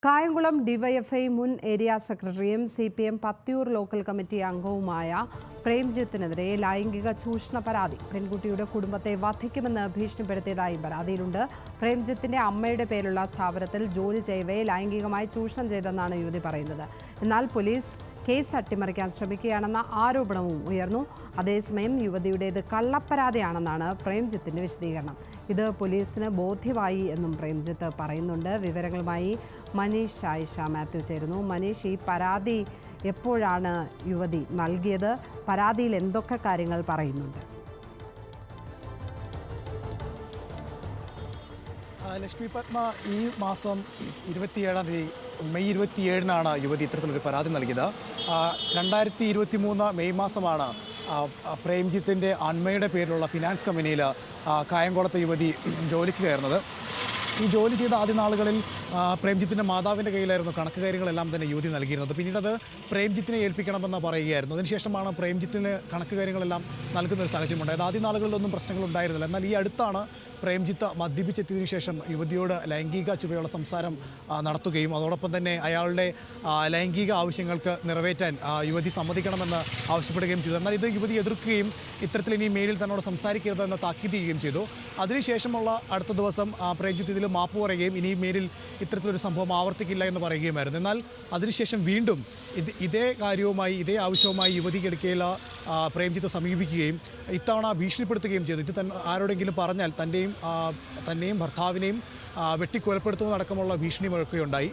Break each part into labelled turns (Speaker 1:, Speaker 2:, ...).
Speaker 1: Kayamkulam DYFI മുൻ area സെക്രട്ടറിയും CPM Pathiyoor local committee അംഗവുമായ പ്രേംജിത്തിനെതിരെ ലൈംഗിക ചൂഷണ പരാതി. പെൺകുട്ടിയുടെ കുടുംബത്തെ വധിക്കുമെന്ന് ഭീഷണിപ്പെടുത്തിയതായും പരാതിയിലുണ്ട്. പ്രേംജിത്തിന്റെ അമ്മയുടെ പേരുള്ള സ്ഥാപനത്തിൽ ജോലി ചെയ്യവേ ലൈംഗികമായി ചൂഷണം ചെയ്തെന്നാണ് യുവതി പറയുന്നത്. എന്നാൽ പോലീസ് കേസ് അട്ടിമറിക്കാൻ ശ്രമിക്കുകയാണെന്ന ആരോപണവും ഉയർന്നു. അതേസമയം യുവതിയുടേത് കള്ളപ്പരാതിയാണെന്നാണ് പ്രേംജിത്തിന്റെ വിശദീകരണം. ഇത് പോലീസിന് ബോധ്യമായി എന്നും പ്രേംജിത്ത് പറയുന്നുണ്ട്. വിവരങ്ങളുമായി മനീഷ് ആയിഷ മാത്യു ചേരുന്നു. മനീഷ്, ഈ പരാതി എപ്പോഴാണ് യുവതി നൽകിയത്? പരാതിയിൽ എന്തൊക്കെ കാര്യങ്ങൾ പറയുന്നുണ്ട്?
Speaker 2: ലക്ഷ്മി പത്മ, ഈ മാസം 27-ാം തീയതി മെയ് 27-നാണ് യുവതി ഇത്തരത്തിലൊരു പരാതി നൽകിയത്. 2023 മെയ് മാസമാണ് പ്രേംജിത്തിൻ്റെ അമ്മയുടെ പേരിലുള്ള ഫിനാൻസ് കമ്പനിയിൽ കായംകുളത്തെ യുവതി ജോലിക്ക് കയറുന്നത്. ഈ ജോലി ചെയ്ത ആദ്യ നാളുകളിൽ പ്രേംജിത്തിൻ്റെ മാതാവിൻ്റെ കയ്യിലായിരുന്നു കണക്ക് കാര്യങ്ങളെല്ലാം തന്നെ യുവതി നൽകിയിരുന്നത്. പിന്നീട് അത് പ്രേംജിത്തിനെ ഏൽപ്പിക്കണമെന്ന് പറയുകയായിരുന്നു. അതിനുശേഷമാണ് പ്രേംജിത്തിന് കണക്ക് കാര്യങ്ങളെല്ലാം നൽകുന്ന ഒരു സാഹചര്യം ഉണ്ടായത്. ആദ്യ നാളുകളിലൊന്നും പ്രശ്നങ്ങളുണ്ടായിരുന്നില്ല. എന്നാൽ ഈ അടുത്താണ് പ്രേംജിത്ത് മദ്യപിച്ചെത്തിയതിനു ശേഷം യുവതിയോട് ലൈംഗിക ചുവയുള്ള സംസാരം നടത്തുകയും അതോടൊപ്പം തന്നെ അയാളുടെ ലൈംഗിക ആവശ്യങ്ങൾക്ക് നിറവേറ്റാൻ യുവതി സമ്മതിക്കണമെന്ന് ആവശ്യപ്പെടുകയും ചെയ്തു. എന്നാൽ ഇത് യുവതി എതിർക്കുകയും ഇത്തരത്തിൽ ഇനി മേലിൽ തന്നോട് സംസാരിക്കരുതെന്ന് താക്കീത് ചെയ്യുകയും ചെയ്തു. അതിനുശേഷമുള്ള അടുത്ത ദിവസം പ്രേംജിത്ത് ഇതിൽ മാപ്പ് പറയുകയും ഇനി മേലിൽ ഇത്തരത്തിലൊരു സംഭവം ആവർത്തിക്കില്ല എന്ന് പറയുകയുമായിരുന്നു. എന്നാൽ അതിനുശേഷം വീണ്ടും ഇതേ കാര്യവുമായി ഇതേ ആവശ്യവുമായി യുവതിക്കിടയ്ക്കുള്ള പ്രേംജിത്ത് സമീപിക്കുകയും ഇത്തവണ ഭീഷണിപ്പെടുത്തുകയും ചെയ്തു. ഇത് ആരോടെങ്കിലും പറഞ്ഞാൽ തന്നെയും ഭർത്താവിനെയും വെട്ടിക്കൊലപ്പെടുത്തുന്നതടക്കമുള്ള ഭീഷണി മുഴക്കുകയുണ്ടായി.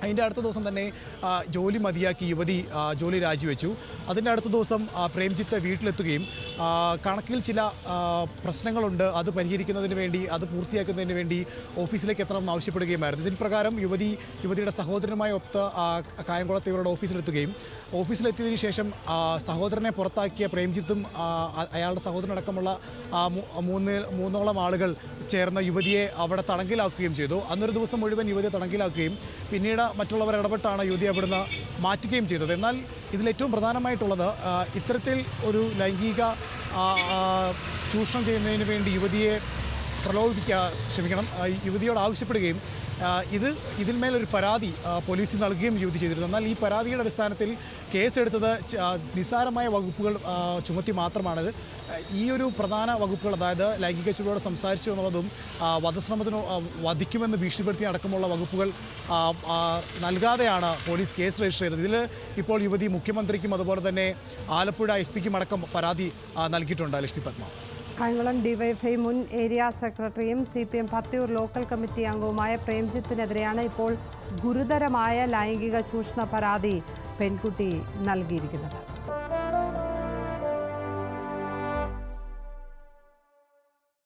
Speaker 2: അതിൻ്റെ അടുത്ത ദിവസം തന്നെ ജോലി മതിയാക്കി യുവതി ജോലി രാജിവെച്ചു. അതിൻ്റെ അടുത്ത ദിവസം പ്രേംജിത്ത് വീട്ടിലെത്തുകയും കണക്കിൽ ചില പ്രശ്നങ്ങളുണ്ട്, അത് പരിഹരിക്കുന്നതിന് വേണ്ടി അത് പൂർത്തിയാക്കുന്നതിന് വേണ്ടി ഓഫീസിലേക്ക് എത്തണമെന്ന് ആവശ്യപ്പെടുകയുമായിരുന്നു. ഇതിന് പ്രകാരം യുവതിയുടെ സഹോദരനുമായി ഒത്ത് കായംകുളത്ത് ഇവരുടെ ഓഫീസിലെത്തുകയും ഓഫീസിലെത്തിയതിനു ശേഷം സഹോദരനെ പുറത്താക്കിയ പ്രേംജിത്തും അയാളുടെ സഹോദരനടക്കമുള്ള മൂന്നോളം ആളുകൾ ചേർന്ന യുവതിയെ അവിടെ തടങ്കിലാക്കുകയും ചെയ്തു. അന്നൊരു ദിവസം മുഴുവൻ യുവതിയെ തടങ്കിലാക്കുകയും പിന്നീട് മറ്റുള്ളവർ ഇടപെട്ടാണ് യുവതി അവിടുന്ന് മാറ്റുകയും ചെയ്തത്. എന്നാൽ ഇതിലേറ്റവും പ്രധാനമായിട്ടുള്ളത് ഇത്തരത്തിൽ ഒരു ലൈംഗിക ചൂഷണം ചെയ്യുന്നതിന് വേണ്ടി യുവതിയെ യുവതിയോട് ആവശ്യപ്പെടുകയും ഇതിന്മേലൊരു പരാതി പോലീസിന് നൽകുകയും യുവതി ചെയ്തിരുന്നു. എന്നാൽ ഈ പരാതിയുടെ അടിസ്ഥാനത്തിൽ കേസെടുത്തത് നിസ്സാരമായ വകുപ്പുകൾ ചുമത്തി മാത്രമാണിത്. ഈ ഒരു പ്രധാന വകുപ്പുകൾ, അതായത് ലൈംഗിക ചുവയോട് സംസാരിച്ചു എന്നുള്ളതും വധശ്രമത്തിന് വധിക്കുമെന്ന് ഭീഷണിപ്പെടുത്തി അടക്കമുള്ള വകുപ്പുകൾ നൽകാതെയാണ് പോലീസ് കേസ് രജിസ്റ്റർ ചെയ്തത്. ഇതിൽ ഇപ്പോൾ യുവതി മുഖ്യമന്ത്രിക്കും അതുപോലെ തന്നെ ആലപ്പുഴ SP-ക്കും അടക്കം പരാതി നൽകിയിട്ടുണ്ട്. ലക്ഷ്മി പത്മ.
Speaker 1: കായംകുളം ഡിവൈഎഫ്ഐ മുൻ ഏരിയ സെക്രട്ടറിയും സിപിഎം പത്തിയൂർ ലോക്കൽ കമ്മിറ്റി അംഗവുമായ പ്രേംജിത്തിനെതിരെയാണ് ഇപ്പോൾ ഗുരുതരമായ ലൈംഗിക ചൂഷണ പരാതി പെൺകുട്ടി നൽകിയിരിക്കുന്നത്.